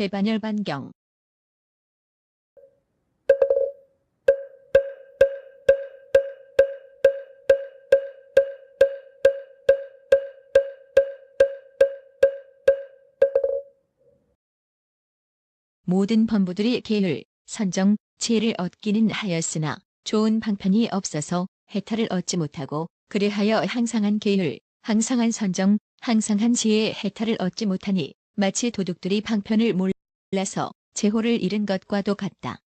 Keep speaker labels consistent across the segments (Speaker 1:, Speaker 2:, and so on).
Speaker 1: 해반열반경. 모든 범부들이 계율, 선정, 지혜를 얻기는 하였으나 좋은 방편이 없어서 해탈을 얻지 못하고 그리하여 항상한 계율, 항상한 선정, 항상한 지혜의 해탈을 얻지 못하니 마치 도둑들이 방편을 몰라서 제호를 잃은 것과도 같다.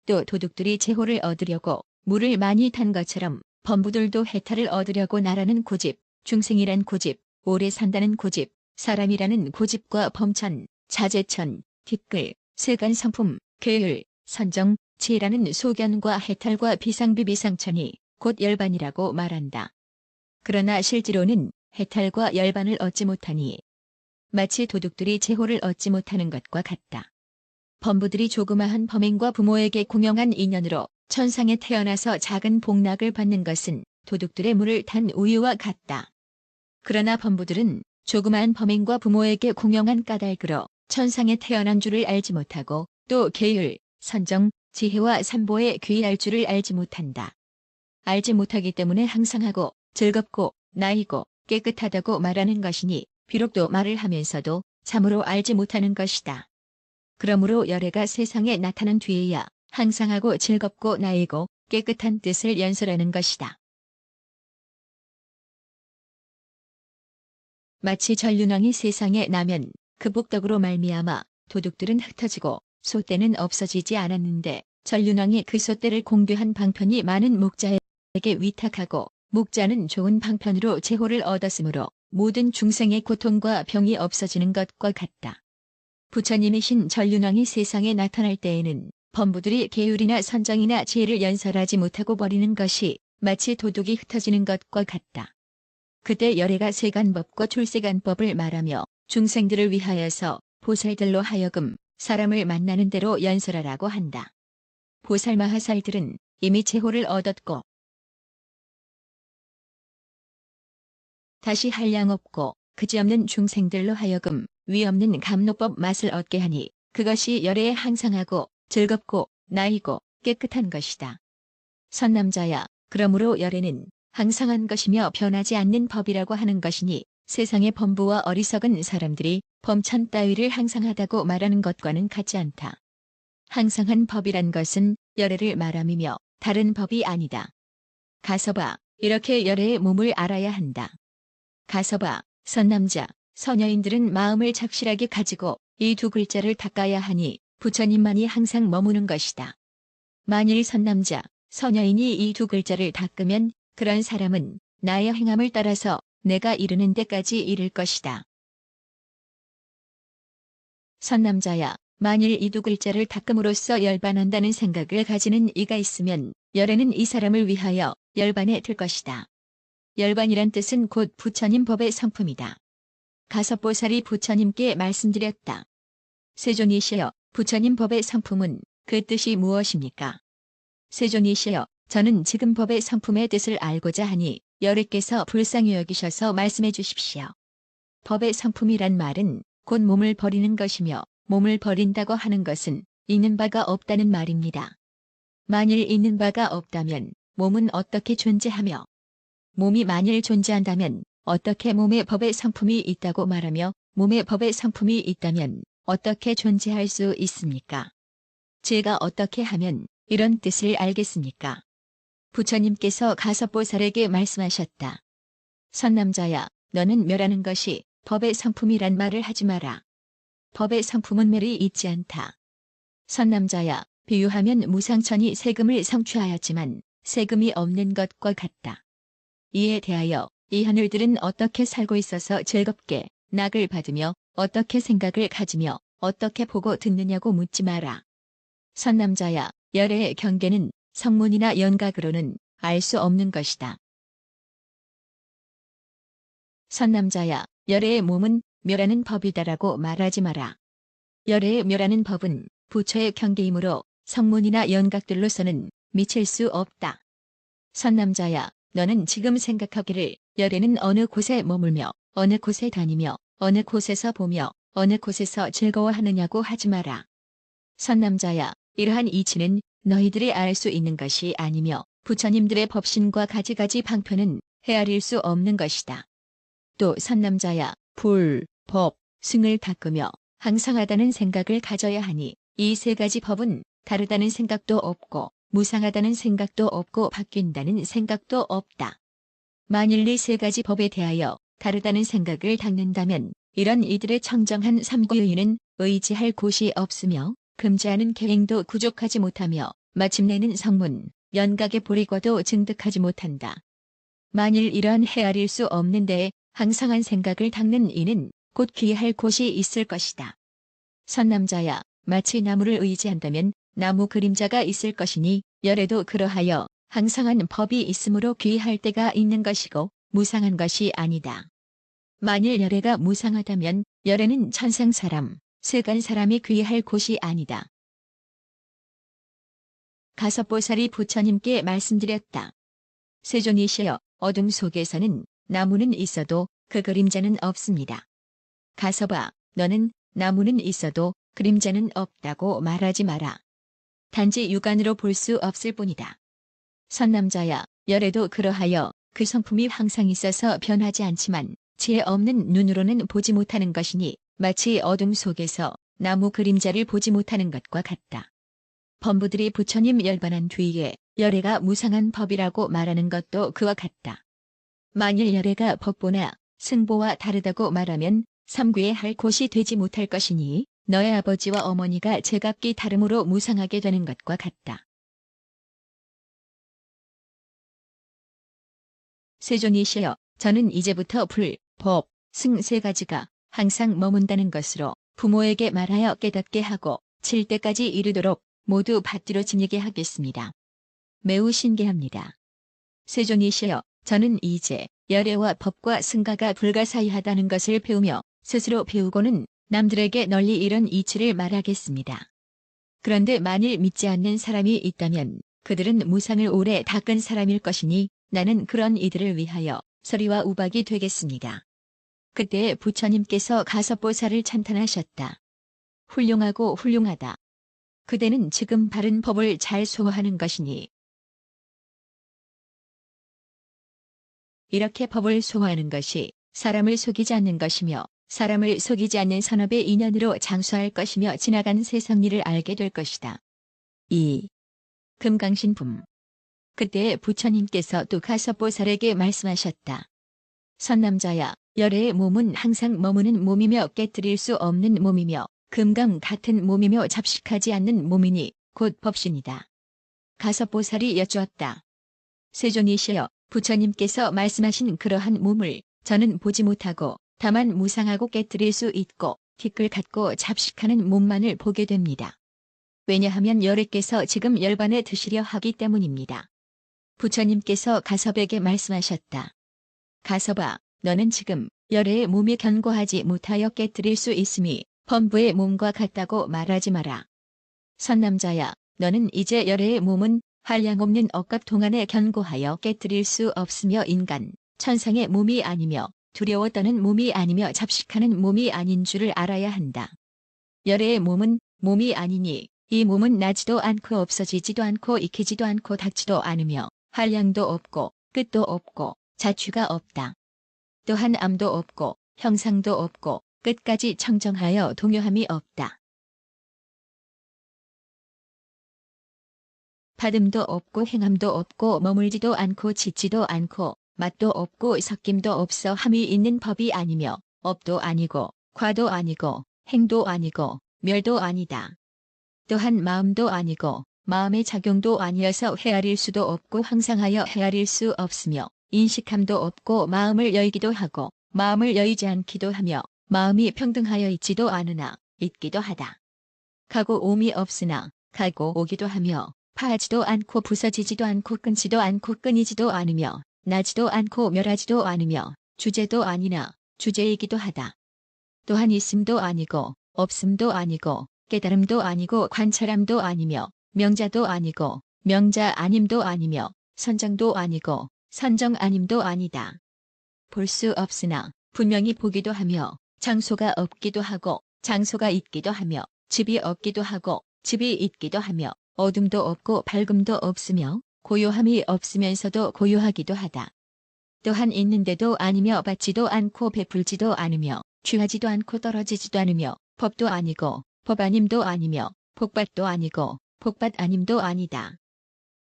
Speaker 1: 또 도둑들이 제호를 얻으려고 물을 많이 탄 것처럼 범부들도 해탈을 얻으려고 나라는 고집, 중생이란 고집, 오래 산다는 고집, 사람이라는 고집과 범천, 자제천, 뒷글, 세간 성품, 계율, 선정, 지혜라는 소견과 해탈과 비상비비상천이 곧 열반이라고 말한다. 그러나 실제로는 해탈과 열반을 얻지 못하니 마치 도둑들이 제호를 얻지 못하는 것과 같다. 범부들이 조그마한 범행과 부모에게 공영한 인연으로 천상에 태어나서 작은 복락을 받는 것은 도둑들의 물을 탄 우유와 같다. 그러나 범부들은 조그마한 범행과 부모에게 공영한 까닭으로 천상에 태어난 줄을 알지 못하고 또 계율, 선정, 지혜와 삼보의 귀할 줄을 알지 못한다. 알지 못하기 때문에 항상하고 즐겁고 나이고 깨끗하다고 말하는 것이니 비록도 말을 하면서도 참으로 알지 못하는 것이다. 그러므로 열애가 세상에 나타난 뒤에야 항상하고 즐겁고 나이고 깨끗한 뜻을 연설하는 것이다. 마치 전륜왕이 세상에 나면 그 복덕으로 말미암아 도둑들은 흩어지고 소떼는 없어지지 않았는데 전륜왕이 그 소떼를 공개한 방편이 많은 목자에게 위탁하고 목자는 좋은 방편으로 제호를 얻었으므로 모든 중생의 고통과 병이 없어지는 것과 같다. 부처님이신 전륜왕이 세상에 나타날 때에는 범부들이 계율이나 선정이나 지혜를 연설하지 못하고 버리는 것이 마치 도둑이 흩어지는 것과 같다. 그때 열애가 세간법과 출세간법을 말하며 중생들을 위하여서 보살들로 하여금 사람을 만나는 대로 연설하라고 한다. 보살마하살들은 이미 제호를 얻었고 다시 한량 없고 그지없는 중생들로 하여금 위없는 감로법 맛을 얻게 하니 그것이 열애에 항상하고 즐겁고 나이고 깨끗한 것이다. 선남자야, 그러므로 열애는 항상한 것이며 변하지 않는 법이라고 하는 것이니 세상의 범부와 어리석은 사람들이 범천 따위를 항상하다고 말하는 것과는 같지 않다. 항상한 법이란 것은 열애를 말함이며 다른 법이 아니다. 가서 봐, 이렇게 열애의 몸을 알아야 한다. 가서 봐, 선남자, 선여인들은 마음을 착실하게 가지고 이 두 글자를 닦아야 하니 부처님만이 항상 머무는 것이다. 만일 선남자, 선여인이 이 두 글자를 닦으면 그런 사람은 나의 행함을 따라서 내가 이르는 데까지 이를 것이다. 선남자야, 만일 이 두 글자를 닦음으로써 열반한다는 생각을 가지는 이가 있으면 열애는 이 사람을 위하여 열반에 들 것이다. 열반이란 뜻은 곧 부처님 법의 성품이다. 가섭보살이 부처님께 말씀드렸다. 세존이시여, 부처님 법의 성품은 그 뜻이 무엇입니까? 세존이시여, 저는 지금 법의 성품의 뜻을 알고자 하니 열애께서 불쌍히 여기셔서 말씀해 주십시오. 법의 성품이란 말은 곧 몸을 버리는 것이며 몸을 버린다고 하는 것은 있는 바가 없다는 말입니다. 만일 있는 바가 없다면 몸은 어떻게 존재하며 몸이 만일 존재한다면 어떻게 몸의 법의 성품이 있다고 말하며 몸의 법의 성품이 있다면 어떻게 존재할 수 있습니까? 제가 어떻게 하면 이런 뜻을 알겠습니까? 부처님께서 가섭보살에게 말씀하셨다. 선남자야, 너는 멸하는 것이 법의 성품이란 말을 하지 마라. 법의 성품은 멸이 있지 않다. 선남자야, 비유하면 무상천이 세금을 성취하였지만 세금이 없는 것과 같다. 이에 대하여 이 하늘들은 어떻게 살고 있어서 즐겁게 낙을 받으며 어떻게 생각을 가지며 어떻게 보고 듣느냐고 묻지 마라. 선남자야, 열애의 경계는 성문이나 연각으로는 알 수 없는 것이다. 선남자야, 열애의 몸은 멸하는 법이다라고 말하지 마라. 열애의 멸하는 법은 부처의 경계이므로 성문이나 연각들로서는 미칠 수 없다. 선남자야, 너는 지금 생각하기를 열애는 어느 곳에 머물며 어느 곳에 다니며 어느 곳에서 보며 어느 곳에서 즐거워하느냐고 하지 마라. 선남자야, 이러한 이치는 너희들이 알 수 있는 것이 아니며 부처님들의 법신과 가지가지 방편은 헤아릴 수 없는 것이다. 또 선남자야, 불, 법, 승을 닦으며 항상하다는 생각을 가져야 하니 이 세 가지 법은 다르다는 생각도 없고 무상하다는 생각도 없고 바뀐다는 생각도 없다. 만일 이 세 가지 법에 대하여 다르다는 생각을 닦는다면 이런 이들의 청정한 삼구의는 의지할 곳이 없으며 금지하는 계행도 구족하지 못하며 마침내는 성문, 연각에 보리고도 증득하지 못한다. 만일 이러한 헤아릴 수 없는 데에 항상한 생각을 닦는 이는 곧 귀할 곳이 있을 것이다. 선남자야, 마치 나무를 의지한다면 나무 그림자가 있을 것이니 열에도 그러하여 항상한 법이 있으므로 귀할 때가 있는 것이고 무상한 것이 아니다. 만일 열애가 무상하다면 열애는 천상 사람, 세간 사람이 귀할 곳이 아니다. 가섭보살이 부처님께 말씀드렸다. 세존이시여, 어둠 속에서는 나무는 있어도 그 그림자는 없습니다. 가섭아, 너는 나무는 있어도 그림자는 없다고 말하지 마라. 단지 육안으로 볼 수 없을 뿐이다. 선남자야, 열에도 그러하여 그 성품이 항상 있어서 변하지 않지만 지혜 없는 눈으로는 보지 못하는 것이니 마치 어둠 속에서 나무 그림자를 보지 못하는 것과 같다. 범부들이 부처님 열반한 뒤에 열애가 무상한 법이라고 말하는 것도 그와 같다. 만일 열애가 법보나 승보와 다르다고 말하면 삼귀에 곳이 되지 못할 것이니 너의 아버지와 어머니가 제각기 다름으로 무상하게 되는 것과 같다. 세존이시여, 저는 이제부터 불, 법, 승 세 가지가 항상 머문다는 것으로 부모에게 말하여 깨닫게 하고 칠 때까지 이르도록 모두 밭뒤로 지니게 하겠습니다. 매우 신기합니다. 세존이시여, 저는 이제 열애와 법과 승가가 불가사의하다는 것을 배우며 스스로 배우고는 남들에게 널리 이런 이치를 말하겠습니다. 그런데 만일 믿지 않는 사람이 있다면 그들은 무상을 오래 닦은 사람일 것이니 나는 그런 이들을 위하여 서리와 우박이 되겠습니다. 그때 부처님께서 가섭보살을 찬탄하셨다. 훌륭하고 훌륭하다. 그대는 지금 바른 법을 잘 소화하는 것이니 이렇게 법을 소화하는 것이 사람을 속이지 않는 것이며 사람을 속이지 않는 선업의 인연으로 장수할 것이며 지나간 세상 일을 알게 될 것이다. 2. 금강신품. 그때 부처님께서 또 가섭보살에게 말씀하셨다. 선남자야, 열애의 몸은 항상 머무는 몸이며 깨뜨릴 수 없는 몸이며 금강 같은 몸이며 잡식하지 않는 몸이니 곧 법신이다. 가섭보살이 여쭈었다. 세존이시여, 부처님께서 말씀하신 그러한 몸을 저는 보지 못하고 다만 무상하고 깨뜨릴 수 있고 티끌 같고 잡식하는 몸만을 보게 됩니다. 왜냐하면 열애께서 지금 열반에 드시려 하기 때문입니다. 부처님께서 가섭에게 말씀하셨다. 가섭아, 너는 지금 열애의 몸이 견고하지 못하여 깨뜨릴 수 있음이 범부의 몸과 같다고 말하지 마라. 선남자야, 너는 이제 열애의 몸은 한량없는 억갑 동안에 견고하여 깨뜨릴 수 없으며 인간, 천상의 몸이 아니며 두려워 떠는 몸이 아니며 잡식하는 몸이 아닌 줄을 알아야 한다. 열애의 몸은 몸이 아니니 이 몸은 나지도 않고 없어지지도 않고 익히지도 않고 닿지도 않으며 한량도 없고 끝도 없고 자취가 없다. 또한 암도 없고 형상도 없고 끝까지 청정하여 동요함이 없다. 받음도 없고 행함도 없고 머물지도 않고 짖지도 않고 맛도 없고 섞임도 없어 함이 있는 법이 아니며 업도 아니고 과도 아니고 행도 아니고 멸도 아니다. 또한 마음도 아니고 마음의 작용도 아니어서 헤아릴 수도 없고 항상하여 헤아릴 수 없으며 인식함도 없고 마음을 여의기도 하고 마음을 여의지 않기도 하며 마음이 평등하여 있지도 않으나 있기도 하다. 가고 옴이 없으나 가고 오기도 하며 파하지도 않고 부서지지도 않고 끊지도 않고 끊이지도 않으며 나지도 않고 멸하지도 않으며 주제도 아니나 주제이기도 하다. 또한 있음도 아니고 없음도 아니고 깨달음도 아니고 관찰함도 아니며 명자도 아니고 명자 아님도 아니며 선정도 아니고 선정 아님도 아니다. 볼 수 없으나 분명히 보기도 하며 장소가 없기도 하고 장소가 있기도 하며 집이 없기도 하고 집이 있기도 하며 어둠도 없고 밝음도 없으며 고요함이 없으면서도 고요하기도 하다. 또한 있는데도 아니며 받지도 않고 베풀지도 않으며 취하지도 않고 떨어지지도 않으며 법도 아니고 법 아님도 아니며 복받도 아니고 복받 아님도 아니다.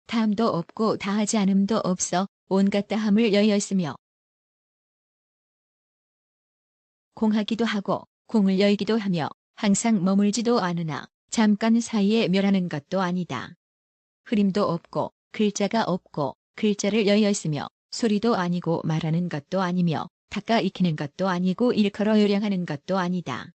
Speaker 1: 다함도 없고 다하지 않음도 없어 온갖 다함을 여였으며 공하기도 하고 공을 열기도 하며 항상 머물지도 않으나 잠깐 사이에 멸하는 것도 아니다. 흐림도 없고 글자가 없고 글자를 여였으며 소리도 아니고 말하는 것도 아니며 닦아 익히는 것도 아니고 일컬어 요량하는 것도 아니다.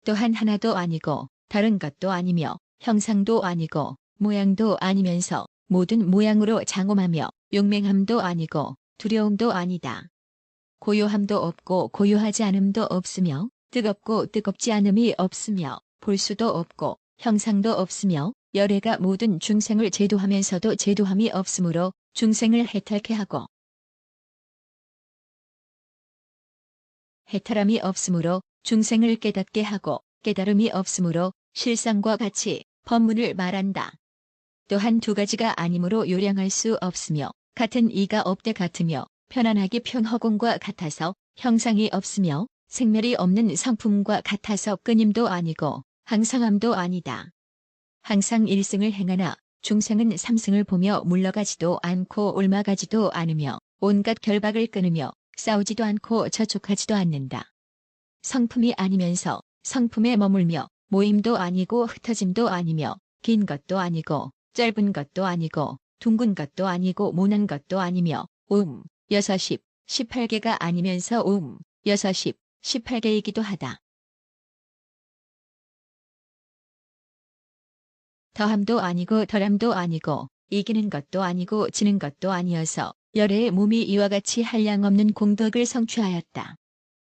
Speaker 1: 또한 하나도 아니고 다른 것도 아니며 형상도 아니고 모양도 아니면서 모든 모양으로 장엄하며 용맹함도 아니고 두려움도 아니다. 고요함도 없고 고요하지 않음도 없으며 뜨겁고 뜨겁지 않음이 없으며 볼 수도 없고 형상도 없으며 열애가 모든 중생을 제도하면서도 제도함이 없으므로 중생을 해탈케 하고 해탈함이 없으므로 중생을 깨닫게 하고 깨달음이 없으므로 실상과 같이 법문을 말한다. 또한 두 가지가 아니므로 요량할 수 없으며 같은 이가 없되 같으며 편안하기 편허공과 같아서 형상이 없으며 생멸이 없는 상품과 같아서 끊임도 아니고 항상함도 아니다. 항상 일승을 행하나 중생은 삼승을 보며 물러가지도 않고 옮아가지도 않으며 온갖 결박을 끊으며 싸우지도 않고 저촉하지도 않는다. 성품이 아니면서 성품에 머물며 모임도 아니고 흩어짐도 아니며 긴 것도 아니고 짧은 것도 아니고 둥근 것도 아니고 모난 것도 아니며 여섯십, 18개가 아니면서 여섯십, 18개이기도 하다. 더함도 아니고 덜함도 아니고 이기는 것도 아니고 지는 것도 아니어서 열애의 몸이 이와 같이 한량없는 공덕을 성취하였다.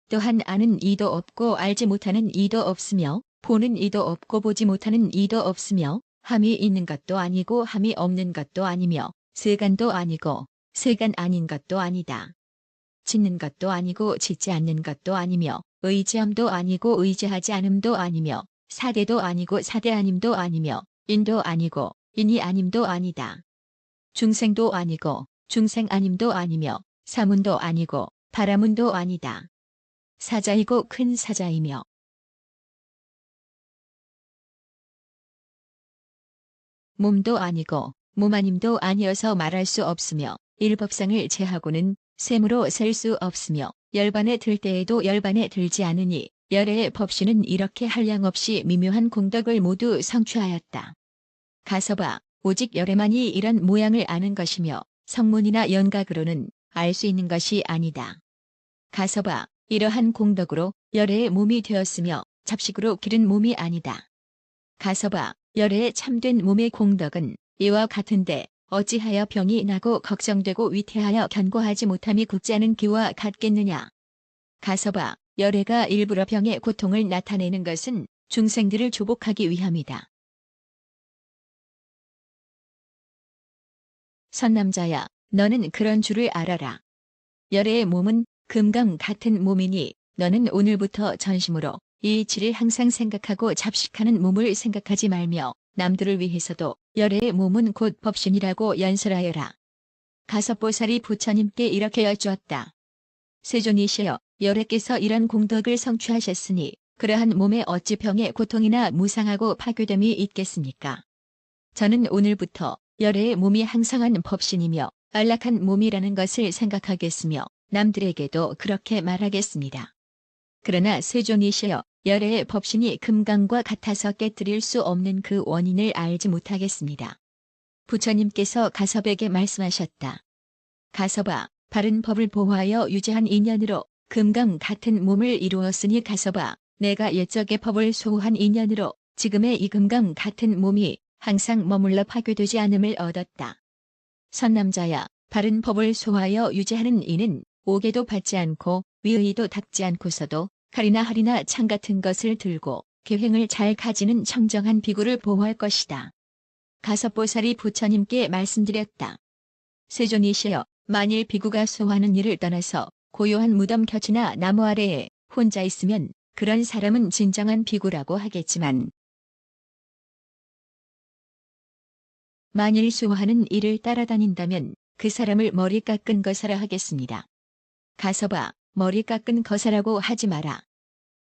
Speaker 1: 또한 아는 이도 없고 알지 못하는 이도 없으며 보는 이도 없고 보지 못하는 이도 없으며 함이 있는 것도 아니고 함이 없는 것도 아니며 세간도 아니고 세간 아닌 것도 아니다. 짓는 것도 아니고 짓지 않는 것도 아니며 의지함도 아니고 의지하지 않음도 아니며 사대도 아니고 사대 아님도 아니며 인도 아니고 인이 아님도 아니다. 중생도 아니고 중생 아님도 아니며 사문도 아니고 바라문도 아니다. 사자이고 큰 사자이며 몸도 아니고 몸 아님도 아니어서 말할 수 없으며 일법상을 제하고는 셈으로 셀 수 없으며 열반에 들 때에도 열반에 들지 않으니 열애의 법신은 이렇게 한량없이 미묘한 공덕을 모두 성취하였다. 가서봐 오직 열애만이 이런 모양을 아는 것이며 성문이나 연각으로는 알 수 있는 것이 아니다. 가서봐 이러한 공덕으로 열애의 몸이 되었으며 잡식으로 기른 몸이 아니다. 가서봐 열애의 참된 몸의 공덕은 이와 같은데 어찌하여 병이 나고 걱정되고 위태하여 견고하지 못함이 굳지 않은 기와 같겠느냐. 가서봐 열애가 일부러 병의 고통을 나타내는 것은 중생들을 조복하기 위함이다. 선남자야, 너는 그런 줄을 알아라. 열애의 몸은 금강 같은 몸이니 너는 오늘부터 전심으로 이 이치를 항상 생각하고 잡식하는 몸을 생각하지 말며 남들을 위해서도 열애의 몸은 곧 법신이라고 연설하여라. 가섭보살이 부처님께 이렇게 여쭈었다. 세존이시여, 열애께서 이런 공덕을 성취하셨으니 그러한 몸에 어찌 병의 고통이나 무상하고 파괴됨이 있겠습니까? 저는 오늘부터 열애의 몸이 항상한 법신이며 안락한 몸이라는 것을 생각하겠으며 남들에게도 그렇게 말하겠습니다. 그러나 세존이시여, 열애의 법신이 금강과 같아서 깨뜨릴 수 없는 그 원인을 알지 못하겠습니다. 부처님께서 가섭에게 말씀하셨다. 가섭아, 바른 법을 보호하여 유지한 인연으로 금강 같은 몸을 이루었으니 가섭아, 내가 옛적의 법을 소호한 인연으로 지금의 이 금강 같은 몸이 항상 머물러 파괴되지 않음을 얻었다. 선남자야, 바른 법을 소화하여 유지하는 이는 옥에도 받지 않고 위의도 닿지 않고서도 칼이나 활이나 창 같은 것을 들고 계획을 잘 가지는 청정한 비구를 보호할 것이다. 가섭보살이 부처님께 말씀드렸다. 세존이시여, 만일 비구가 소화하는 일을 떠나서 고요한 무덤 곁이나 나무 아래에 혼자 있으면 그런 사람은 진정한 비구라고 하겠지만 만일 수호하는 이를 따라다닌다면 그 사람을 머리 깎은 거사라 하겠습니다. 가서 봐, 머리 깎은 거사라고 하지 마라.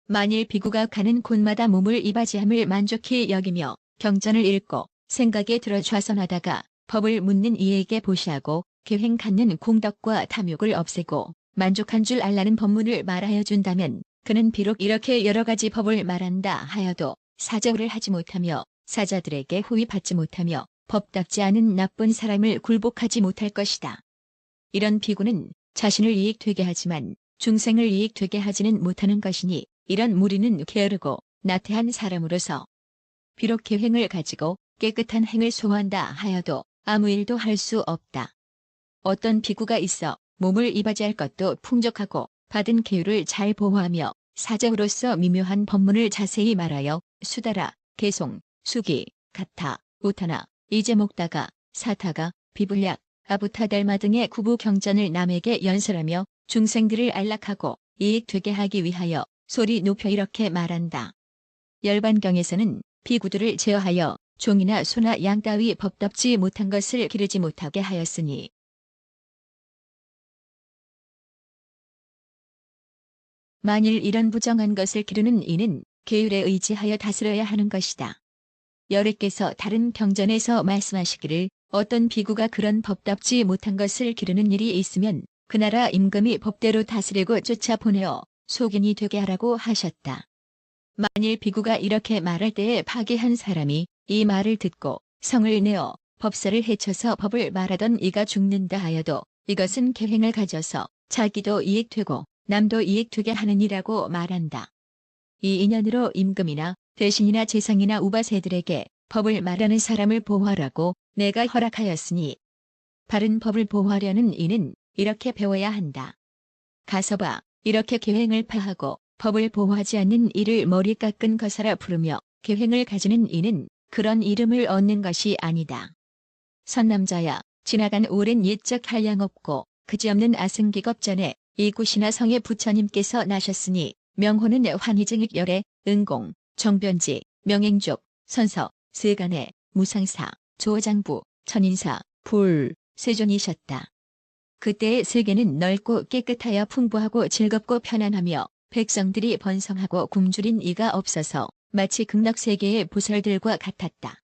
Speaker 1: 만일 비구가 가는 곳마다 몸을 이바지함을 만족히 여기며 경전을 읽고 생각에 들어 좌선하다가 법을 묻는 이에게 보시하고 계획 갖는 공덕과 탐욕을 없애고 만족한 줄 알라는 법문을 말하여 준다면 그는 비록 이렇게 여러 가지 법을 말한다 하여도 사저를 하지 못하며 사자들에게 호위받지 못하며 법답지 않은 나쁜 사람을 굴복하지 못할 것이다. 이런 비구는 자신을 이익되게 하지만 중생을 이익되게 하지는 못하는 것이니 이런 무리는 게으르고 나태한 사람으로서 비록 계획을 가지고 깨끗한 행을 소화한다 하여도 아무 일도 할 수 없다. 어떤 비구가 있어 몸을 이바지할 것도 풍족하고 받은 계율을 잘 보호하며 사적으로서 미묘한 법문을 자세히 말하여 수다라, 개송, 수기, 가타, 우타나, 이제목다가, 사타가, 비불약, 아부타달마 등의 구부 경전을 남에게 연설하며 중생들을 안락하고 이익되게 하기 위하여 소리 높여 이렇게 말한다. 열반경에서는 비구들을 제어하여 종이나 소나 양 따위 법답지 못한 것을 기르지 못하게 하였으니 만일 이런 부정한 것을 기르는 이는 계율에 의지하여 다스려야 하는 것이다. 여래께서 다른 경전에서 말씀하시기를 어떤 비구가 그런 법답지 못한 것을 기르는 일이 있으면 그 나라 임금이 법대로 다스리고 쫓아보내어 속인이 되게 하라고 하셨다. 만일 비구가 이렇게 말할 때에 파괴한 사람이 이 말을 듣고 성을 내어 법사를 해쳐서 법을 말하던 이가 죽는다 하여도 이것은 계획을 가져서 자기도 이익되고 남도 이익되게 하는 이라고 말한다. 이 인연으로 임금이나 대신이나 재상이나 우바세들에게 법을 말하는 사람을 보호하라고 내가 허락하였으니 바른 법을 보호하려는 이는 이렇게 배워야 한다. 가서 봐, 이렇게 계획을 파하고 법을 보호하지 않는 이를 머리 깎은 거사라 부르며 계획을 가지는 이는 그런 이름을 얻는 것이 아니다. 선남자야, 지나간 오랜 옛적 한량 없고 그지없는 아승기겁 전에 이 구시나 성의 부처님께서 나셨으니 명호는 환희증익 열애, 은공, 정변지, 명행족, 선서, 세간의, 무상사, 조장부, 천인사, 불, 세존이셨다. 그때의 세계는 넓고 깨끗하여 풍부하고 즐겁고 편안하며 백성들이 번성하고 굶주린 이가 없어서 마치 극락세계의 보살들과 같았다.